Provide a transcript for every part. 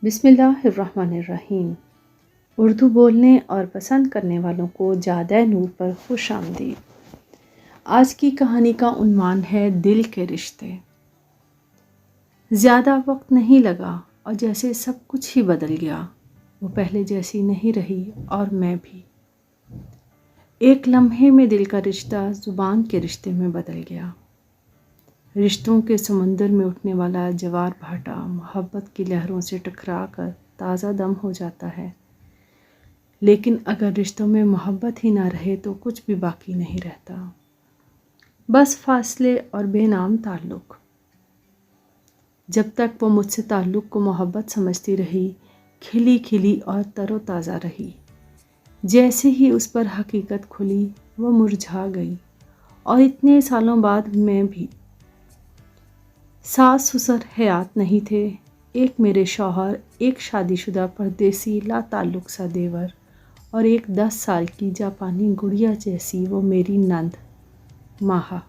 بسم اللہ الرحمن الرحیم۔ اردو بولنے اور پسند کرنے والوں کو جادہ نور پر خوش آمدید۔ آج کی کہانی کا عنوان ہے دل کے رشتے۔ زیادہ وقت نہیں لگا اور جیسے سب کچھ ہی بدل گیا۔ وہ پہلے جیسی نہیں رہی اور میں بھی۔ ایک لمحے میں دل کا رشتہ زبان کے رشتے میں بدل گیا۔ رشتوں کے سمندر میں اٹھنے والا جوار بھاٹا محبت کی لہروں سے ٹکرا کر تازہ دم ہو جاتا ہے، لیکن اگر رشتوں میں محبت ہی نہ رہے تو کچھ بھی باقی نہیں رہتا، بس فاصلے اور بے نام تعلق۔ جب تک وہ مجھ سے تعلق کو محبت سمجھتی رہی، کھلی کھلی اور تر و تازہ رہی، جیسے ہی اس پر حقیقت کھلی وہ مرجھا گئی۔ اور اتنے سالوں بعد میں بھی۔ ساس سسر حیات نہیں تھے، ایک میرے شوہر، ایک شادی شدہ پردیسی لا تعلق سا دیور، اور ایک 10 سال کی جاپانی گڑیا جیسی وہ میری نند ماہا۔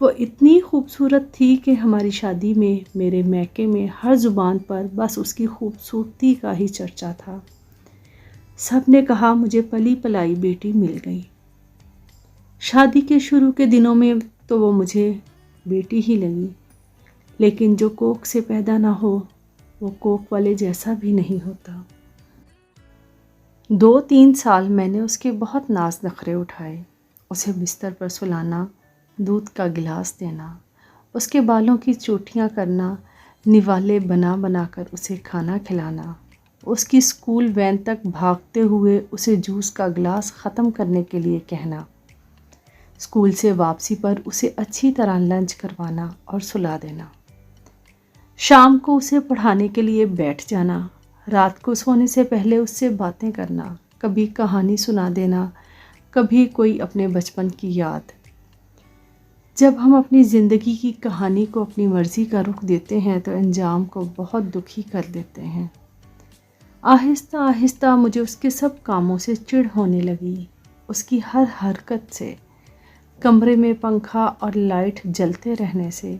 وہ اتنی خوبصورت تھی کہ ہماری شادی میں میرے میکے میں ہر زبان پر بس اس کی خوبصورتی کا ہی چرچا تھا۔ سب نے کہا مجھے پلی پلائی بیٹی مل گئی۔ شادی کے شروع کے دنوں میں تو وہ مجھے بیٹی ہی لگی، لیکن جو کوکھ سے پیدا نہ ہو وہ کوکھ والے جیسا بھی نہیں ہوتا۔ 2-3 سال میں نے اس کے بہت ناز نخرے اٹھائے، اسے بستر پر سلانا، دودھ کا گلاس دینا، اس کے بالوں کی چوٹیاں کرنا، نوالے بنا بنا کر اسے کھانا کھلانا، اس کی اسکول وین تک بھاگتے ہوئے اسے جوس کا گلاس ختم کرنے کے لیے کہنا، اسکول سے واپسی پر اسے اچھی طرح لنچ کروانا اور سلا دینا، شام کو اسے پڑھانے کے لیے بیٹھ جانا، رات کو سونے سے پہلے اس سے باتیں کرنا، کبھی کہانی سنا دینا، کبھی کوئی اپنے بچپن کی یاد۔ جب ہم اپنی زندگی کی کہانی کو اپنی مرضی کا رخ دیتے ہیں تو انجام کو بہت دکھی کر دیتے ہیں۔ آہستہ آہستہ مجھے اس کے سب کاموں سے چڑ ہونے لگی، اس کی ہر حرکت سے، کمرے میں پنکھا اور لائٹ جلتے رہنے سے،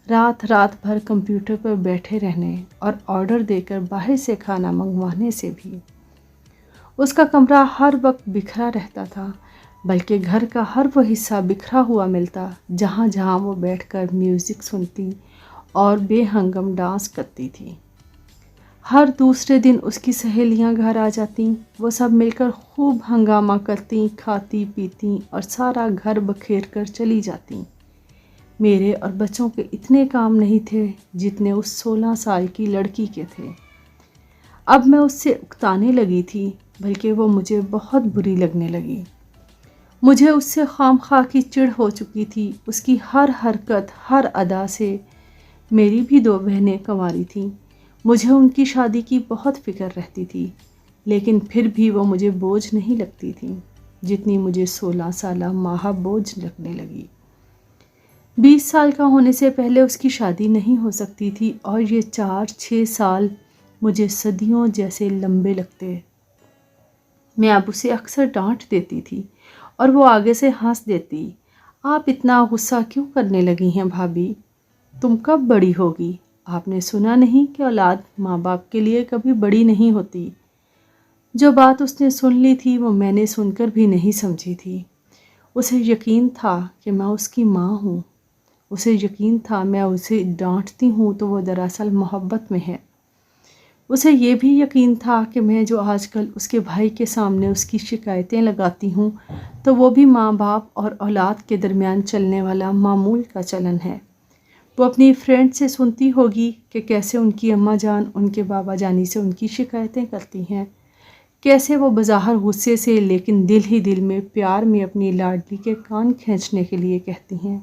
رات رات بھر کمپیوٹر پر بیٹھے رہنے اور آرڈر دے کر باہر سے کھانا منگوانے سے بھی۔ اس کا کمرہ ہر وقت بکھرا رہتا تھا، بلکہ گھر کا ہر وہ حصہ بکھرا ہوا ملتا جہاں جہاں وہ بیٹھ کر میوزک سنتی اور بے ہنگم ڈانس کرتی تھی۔ ہر دوسرے دن اس کی سہیلیاں گھر آ جاتیں، وہ سب مل کر خوب ہنگامہ کرتیں، کھاتی پیتیں اور سارا گھر بکھیر کر چلی جاتیں۔ میرے اور بچوں کے اتنے کام نہیں تھے جتنے اس 16 سال کی لڑکی کے تھے۔ اب میں اس سے اکتانے لگی تھی، بلکہ وہ مجھے بہت بری لگنے لگی۔ مجھے اس سے خام خواہ کی چڑ ہو چکی تھی، اس کی ہر حرکت، ہر ادا سے۔ میری بھی 2 بہنیں کنواری تھیں، مجھے ان کی شادی کی بہت فکر رہتی تھی، لیکن پھر بھی وہ مجھے بوجھ نہیں لگتی تھیں جتنی مجھے 16 سالہ ماہا بوجھ لگنے لگی۔ 20 سال کا ہونے سے پہلے اس کی شادی نہیں ہو سکتی تھی اور یہ 4-6 سال مجھے صدیوں جیسے لمبے لگتے۔ میں اب اسے اکثر ڈانٹ دیتی تھی اور وہ آگے سے ہنس دیتی۔ آپ اتنا غصہ کیوں کرنے لگی ہیں بھابھی؟ تم کب بڑی ہوگی؟ آپ نے سنا نہیں کہ اولاد ماں باپ کے لیے کبھی بڑی نہیں ہوتی؟ جو بات اس نے سن لی تھی وہ میں نے سن کر بھی نہیں سمجھی تھی۔ اسے یقین تھا کہ میں اس کی ماں ہوں، اسے یقین تھا میں اسے ڈانٹتی ہوں تو وہ دراصل محبت میں ہے۔ اسے یہ بھی یقین تھا کہ میں جو آج کل اس کے بھائی کے سامنے اس کی شکایتیں لگاتی ہوں تو وہ بھی ماں باپ اور اولاد کے درمیان چلنے والا معمول کا چلن ہے۔ وہ اپنی فرینڈ سے سنتی ہوگی کہ کیسے ان کی اماں جان ان کے بابا جانی سے ان کی شکایتیں کرتی ہیں، کیسے وہ بظاہر غصے سے لیکن دل ہی دل میں پیار میں اپنی لاڈلی کے کان کھینچنے کے لیے کہتی ہیں۔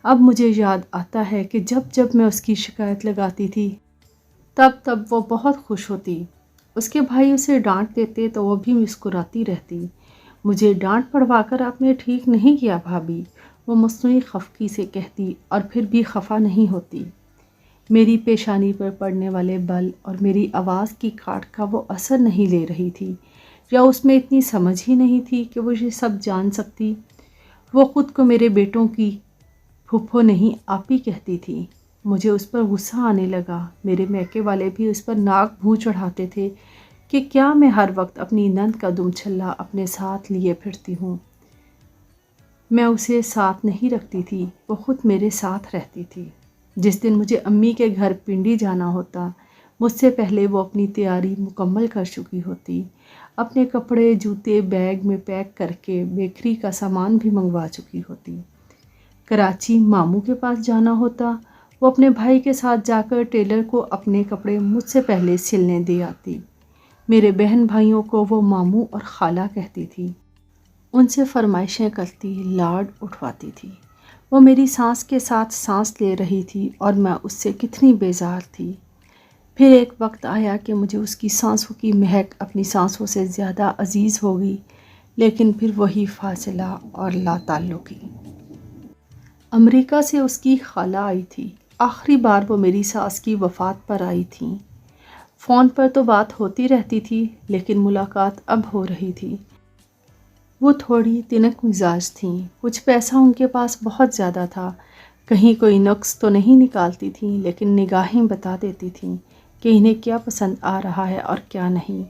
اب مجھے یاد آتا ہے کہ جب جب میں اس کی شکایت لگاتی تھی تب وہ بہت خوش ہوتی۔ اس کے بھائی اسے ڈانٹ دیتے تو وہ بھی مسکراتی رہتی۔ مجھے ڈانٹ پڑوا کر آپ نے ٹھیک نہیں کیا بھابھی، وہ مصنوعی خفگی سے کہتی اور پھر بھی خفا نہیں ہوتی۔ میری پیشانی پر پڑنے والے بل اور میری آواز کی کاٹ کا وہ اثر نہیں لے رہی تھی، یا اس میں اتنی سمجھ ہی نہیں تھی کہ وہ یہ سب جان سکتی۔ وہ خود کو میرے بیٹوں کی پھپھو نہیں آپی کہتی تھی۔ مجھے اس پر غصہ آنے لگا۔ میرے میکے والے بھی اس پر ناک بھوں چڑھاتے تھے کہ کیا میں ہر وقت اپنی نند کا دم چھلا اپنے ساتھ لیے پھرتی ہوں۔ میں اسے ساتھ نہیں رکھتی تھی، وہ خود میرے ساتھ رہتی تھی۔ جس دن مجھے امی کے گھر پنڈی جانا ہوتا، مجھ سے پہلے وہ اپنی تیاری مکمل کر چکی ہوتی، اپنے کپڑے جوتے بیگ میں پیک کر کے بیکری کا سامان بھی منگوا چکی ہوتی۔ کراچی ماموں کے پاس جانا ہوتا، وہ اپنے بھائی کے ساتھ جا کر ٹیلر کو اپنے کپڑے مجھ سے پہلے سلنے دے آتی۔ میرے بہن بھائیوں کو وہ ماموں اور خالہ کہتی تھی، ان سے فرمائشیں کرتی، لاڈ اٹھواتی تھی۔ وہ میری سانس کے ساتھ سانس لے رہی تھی اور میں اس سے کتنی بیزار تھی۔ پھر ایک وقت آیا کہ مجھے اس کی سانسوں کی مہک اپنی سانسوں سے زیادہ عزیز ہو گئی، لیکن پھر وہی فاصلہ اور لا تعلقی۔ امریکہ سے اس کی خالہ آئی تھی۔ آخری بار وہ میری ساس کی وفات پر آئی تھیں۔ فون پر تو بات ہوتی رہتی تھی، لیکن ملاقات اب ہو رہی تھی۔ وہ تھوڑی تنک مزاج تھیں، کچھ پیسہ ان کے پاس بہت زیادہ تھا، کہیں کوئی نقص تو نہیں نکالتی تھیں، لیکن نگاہیں بتا دیتی تھیں کہ انہیں کیا پسند آ رہا ہے اور کیا نہیں۔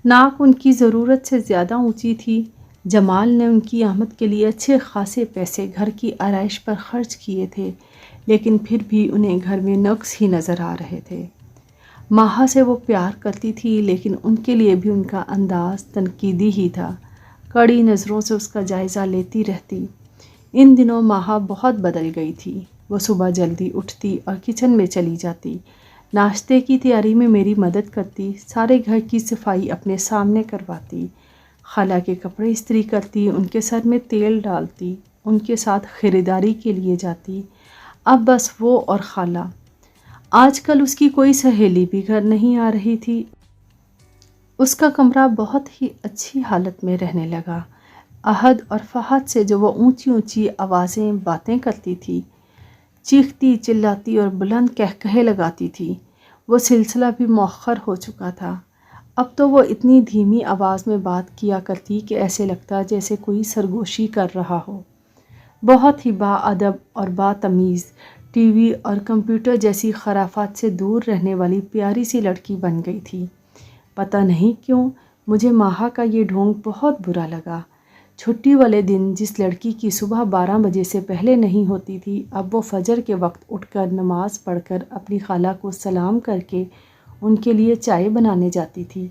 ناک ان کی ضرورت سے زیادہ اونچی تھی۔ جمال نے ان کی آمد کے لیے اچھے خاصے پیسے گھر کی آرائش پر خرچ کیے تھے، لیکن پھر بھی انہیں گھر میں نقص ہی نظر آ رہے تھے۔ ماہا سے وہ پیار کرتی تھی، لیکن ان کے لیے بھی ان کا انداز تنقیدی ہی تھا، کڑی نظروں سے اس کا جائزہ لیتی رہتی۔ ان دنوں ماہا بہت بدل گئی تھی۔ وہ صبح جلدی اٹھتی اور کچن میں چلی جاتی، ناشتے کی تیاری میں میری مدد کرتی، سارے گھر کی صفائی اپنے سامنے کرواتی، خالہ کے کپڑے استری کرتی، ان کے سر میں تیل ڈالتی، ان کے ساتھ خریداری کے لیے جاتی۔ اب بس وہ اور خالہ۔ آج کل اس کی کوئی سہیلی بھی گھر نہیں آ رہی تھی۔ اس کا کمرہ بہت ہی اچھی حالت میں رہنے لگا۔ احد اور فہد سے جو وہ اونچی اونچی آوازیں باتیں کرتی تھی، چیختی چلاتی اور بلند قہقہے لگاتی تھی، وہ سلسلہ بھی مؤخر ہو چکا تھا۔ اب تو وہ اتنی دھیمی آواز میں بات کیا کرتی کہ ایسے لگتا جیسے کوئی سرگوشی کر رہا ہو۔ بہت ہی با ادب اور با تمیز، ٹی وی اور کمپیوٹر جیسی خرافات سے دور رہنے والی پیاری سی لڑکی بن گئی تھی۔ پتہ نہیں کیوں مجھے ماہا کا یہ ڈھونگ بہت برا لگا۔ چھٹی والے دن جس لڑکی کی صبح 12 بجے سے پہلے نہیں ہوتی تھی، اب وہ فجر کے وقت اٹھ کر نماز پڑھ کر اپنی خالہ کو سلام کر کے ان کے لیے چائے بنانے جاتی تھی۔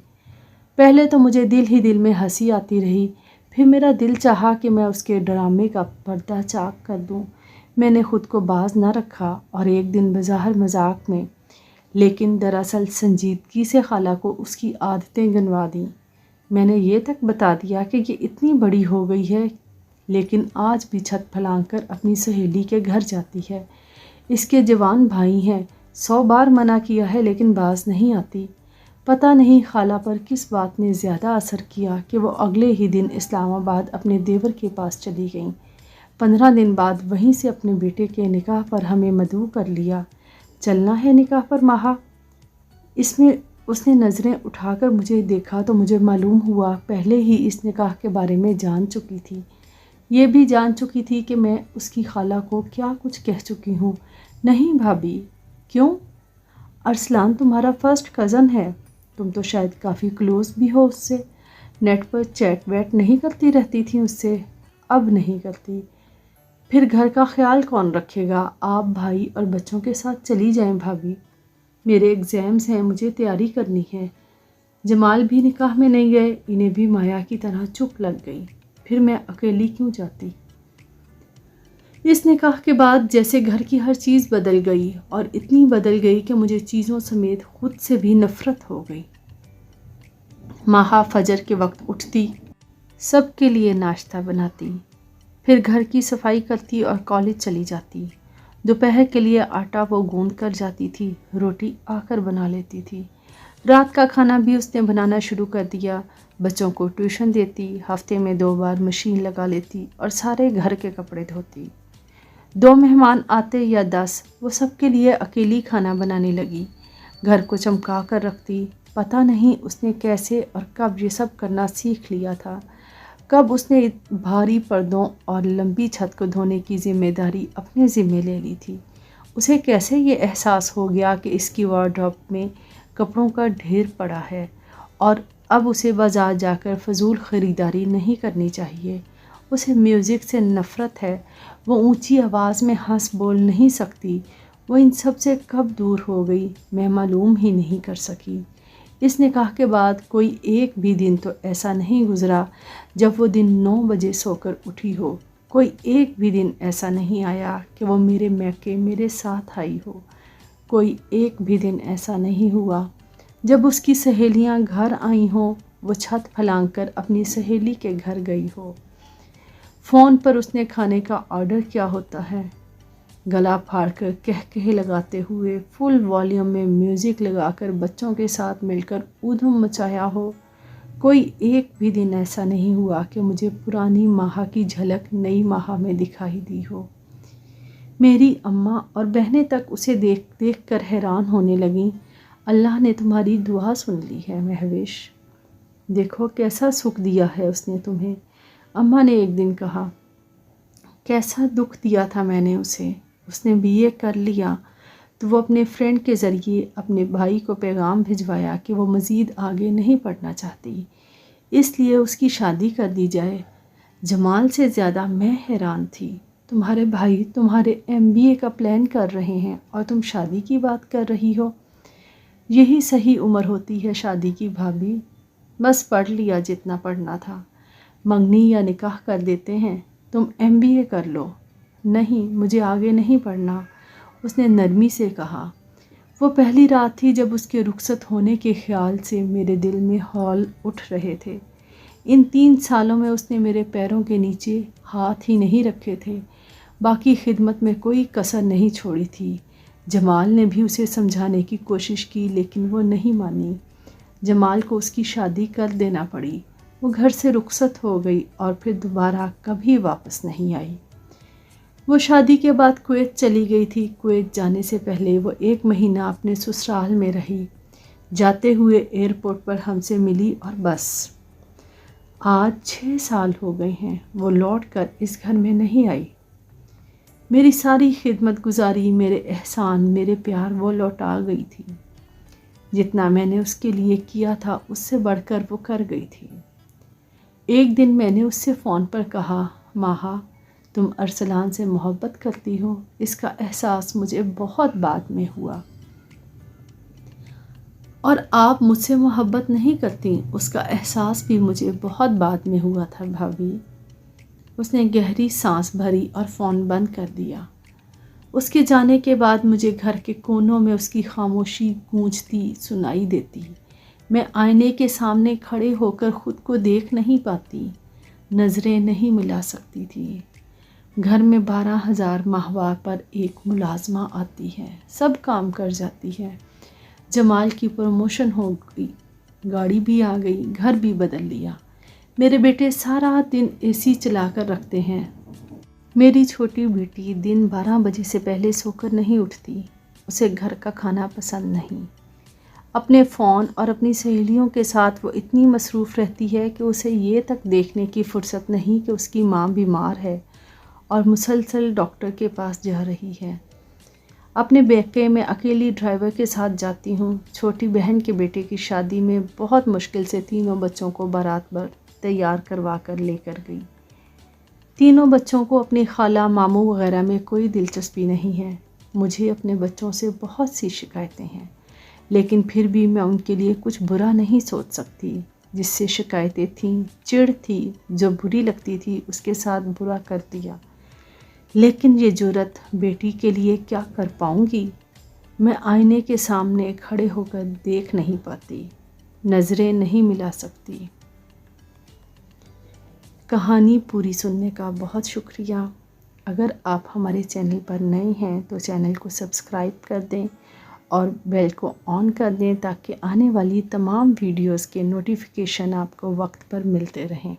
پہلے تو مجھے دل ہی دل میں ہنسی آتی رہی، پھر میرا دل چاہا کہ میں اس کے ڈرامے کا پردہ چاک کر دوں۔ میں نے خود کو باز نہ رکھا اور ایک دن بظاہر مذاق میں، لیکن دراصل سنجیدگی سے خالہ کو اس کی عادتیں گنوا دیں۔ میں نے یہ تک بتا دیا کہ یہ اتنی بڑی ہو گئی ہے، لیکن آج بھی چھت پھلانگ کر اپنی سہیلی کے گھر جاتی ہے۔ اس کے جوان بھائی ہیں، 100 بار منع کیا ہے لیکن باز نہیں آتی۔ پتہ نہیں خالہ پر کس بات نے زیادہ اثر کیا کہ وہ اگلے ہی دن اسلام آباد اپنے دیور کے پاس چلی گئیں۔ 15 دن بعد وہیں سے اپنے بیٹے کے نکاح پر ہمیں مدعو کر لیا۔ چلنا ہے نکاح پر ماہا؟ اس نے نظریں اٹھا کر مجھے دیکھا تو مجھے معلوم ہوا پہلے ہی اس نکاح کے بارے میں جان چکی تھی۔ یہ بھی جان چکی تھی کہ میں اس کی خالہ کو کیا کچھ کہہ چکی ہوں۔ نہیں بھابھی۔ کیوں؟ ارسلان تمہارا فرسٹ کزن ہے، تم تو شاید کافی کلوز بھی ہو اس سے۔ نیٹ پر چیٹ ویٹ نہیں کرتی رہتی تھی اس سے؟ اب نہیں کرتی۔ پھر گھر کا خیال کون رکھے گا؟ آپ بھائی اور بچوں کے ساتھ چلی جائیں بھابھی۔ میرے ایگزامز ہیں، مجھے تیاری کرنی ہے۔ جمال بھی نکاح میں نہیں گئے، انہیں بھی مایا کی طرح چپ لگ گئی۔ پھر میں اکیلی کیوں جاتی؟ اس نکاح کے بعد جیسے گھر کی ہر چیز بدل گئی، اور اتنی بدل گئی کہ مجھے چیزوں سمیت خود سے بھی نفرت ہو گئی۔ ماہا فجر کے وقت اٹھتی، سب کے لیے ناشتہ بناتی، پھر گھر کی صفائی کرتی اور کالج چلی جاتی۔ دوپہر کے لیے آٹا وہ گوندھ کر جاتی تھی، روٹی آ کر بنا لیتی تھی۔ رات کا کھانا بھی اس نے بنانا شروع کر دیا۔ بچوں کو ٹیوشن دیتی، ہفتے میں 2 بار مشین لگا لیتی اور سارے گھر کے کپڑے دھوتی۔ 2 مہمان آتے یا 10، وہ سب کے لیے اکیلی کھانا بنانے لگی، گھر کو چمکا کر رکھتی۔ پتہ نہیں اس نے کیسے اور کب یہ سب کرنا سیکھ لیا تھا، کب اس نے بھاری پردوں اور لمبی چھت کو دھونے کی ذمہ داری اپنے ذمے لے لی تھی۔ اسے کیسے یہ احساس ہو گیا کہ اس کی وارڈروب میں کپڑوں کا ڈھیر پڑا ہے اور اب اسے بازار جا کر فضول خریداری نہیں کرنی چاہیے۔ اسے میوزک سے نفرت ہے، وہ اونچی آواز میں ہنس بول نہیں سکتی۔ وہ ان سب سے کب دور ہو گئی میں معلوم ہی نہیں کر سکی۔ اس نکاح کے بعد کوئی ایک بھی دن تو ایسا نہیں گزرا جب وہ دن 9 بجے سو کر اٹھی ہو۔ کوئی ایک بھی دن ایسا نہیں آیا کہ وہ میرے میکے میرے ساتھ آئی ہو۔ کوئی ایک بھی دن ایسا نہیں ہوا جب اس کی سہیلیاں گھر آئی ہوں، وہ چھت پھلانگ کر اپنی سہیلی کے گھر گئی ہو۔ فون پر اس نے کھانے کا آرڈر کیا ہوتا ہے، گلا پھاڑ کر کہکہے لگاتے ہوئے فل والیوم میں میوزک لگا کر بچوں کے ساتھ مل کر ادھم مچایا ہو۔ کوئی ایک بھی دن ایسا نہیں ہوا کہ مجھے پرانی ماہا کی جھلک نئی ماہا میں دکھائی دی ہو۔ میری اماں اور بہنیں تک اسے دیکھ دیکھ کر حیران ہونے لگیں۔ اللہ نے تمہاری دعا سن لی ہے مہوش، دیکھو کیسا سکھ دیا ہے اس نے تمہیں، اماں نے ایک دن کہا۔ کیسا دکھ دیا تھا میں نے اسے، اس نے BA کر لیا تو وہ اپنے فرینڈ کے ذریعے اپنے بھائی کو پیغام بھجوایا کہ وہ مزید آگے نہیں پڑھنا چاہتی، اس لیے اس کی شادی کر دی جائے۔ جمال سے زیادہ میں حیران تھی، تمہارے بھائی تمہارے MBA کا پلان کر رہے ہیں اور تم شادی کی بات کر رہی ہو؟ یہی صحیح عمر ہوتی ہے شادی کی بھابھی، بس پڑھ لیا جتنا پڑھنا تھا، منگنی یا نکاح کر دیتے ہیں، تم MBA کر لو۔ نہیں، مجھے آگے نہیں پڑھنا، اس نے نرمی سے کہا۔ وہ پہلی رات تھی جب اس کے رخصت ہونے کے خیال سے میرے دل میں ہول اٹھ رہے تھے۔ ان 3 سالوں میں اس نے میرے پیروں کے نیچے ہاتھ ہی نہیں رکھے تھے، باقی خدمت میں کوئی کسر نہیں چھوڑی تھی۔ جمال نے بھی اسے سمجھانے کی کوشش کی لیکن وہ نہیں مانی۔ جمال کو اس کی شادی کر دینا پڑی، وہ گھر سے رخصت ہو گئی اور پھر دوبارہ کبھی واپس نہیں آئی۔ وہ شادی کے بعد کویت چلی گئی تھی۔ کویت جانے سے پہلے وہ 1 مہینہ اپنے سسرال میں رہی، جاتے ہوئے ایئرپورٹ پر ہم سے ملی اور بس۔ آج 6 سال ہو گئے ہیں وہ لوٹ کر اس گھر میں نہیں آئی۔ میری ساری خدمت گزاری، میرے احسان، میرے پیار وہ لوٹا گئی تھی۔ جتنا میں نے اس کے لیے کیا تھا اس سے بڑھ کر وہ کر گئی تھی۔ ایک دن میں نے اس سے فون پر کہا، ماہا تم ارسلان سے محبت کرتی ہو؟ اس کا احساس مجھے بہت بعد میں ہوا۔ اور آپ مجھ سے محبت نہیں کرتی، اس کا احساس بھی مجھے بہت بعد میں ہوا تھا بھابھی۔ اس نے گہری سانس بھری اور فون بند کر دیا۔ اس کے جانے کے بعد مجھے گھر کے کونوں میں اس کی خاموشی گونجتی سنائی دیتی۔ میں آئینے کے سامنے کھڑے ہو کر خود کو دیکھ نہیں پاتی، نظریں نہیں ملا سکتی تھی۔ گھر میں 12,000 ماہوار پر ایک ملازمہ آتی ہے، سب کام کر جاتی ہے۔ جمال کی پروموشن ہو گئی، گاڑی بھی آ گئی، گھر بھی بدل لیا۔ میرے بیٹے سارا دن AC چلا کر رکھتے ہیں۔ میری چھوٹی بیٹی دن 12 بجے سے پہلے سو کر نہیں اٹھتی، اسے گھر کا کھانا پسند نہیں۔ اپنے فون اور اپنی سہیلیوں کے ساتھ وہ اتنی مصروف رہتی ہے کہ اسے یہ تک دیکھنے کی فرصت نہیں کہ اس کی ماں بیمار ہے اور مسلسل ڈاکٹر کے پاس جا رہی ہے۔ اپنے بیکے میں اکیلی ڈرائیور کے ساتھ جاتی ہوں۔ چھوٹی بہن کے بیٹے کی شادی میں بہت مشکل سے 3 بچوں کو بارات بھر تیار کروا کر لے کر گئی۔ 3 بچوں کو اپنی خالہ، ماموں وغیرہ میں کوئی دلچسپی نہیں ہے۔ مجھے اپنے بچوں سے بہت سی شکایتیں ہیں، لیکن پھر بھی میں ان کے لیے کچھ برا نہیں سوچ سکتی۔ جس سے شکایتیں تھیں، چڑ تھی، جو بری لگتی تھی اس کے ساتھ برا کر دیا۔ لیکن یہ جرأت بیٹی کے لیے کیا کر پاؤں گی؟ میں آئینے کے سامنے کھڑے ہو کر دیکھ نہیں پاتی، نظریں نہیں ملا سکتی۔ کہانی پوری سننے کا بہت شکریہ۔ اگر آپ ہمارے چینل پر نئے ہیں تو چینل کو سبسکرائب کر دیں اور بیل کو آن کر دیں تاکہ آنے والی تمام ویڈیوز کے نوٹیفیکیشن آپ کو وقت پر ملتے رہیں۔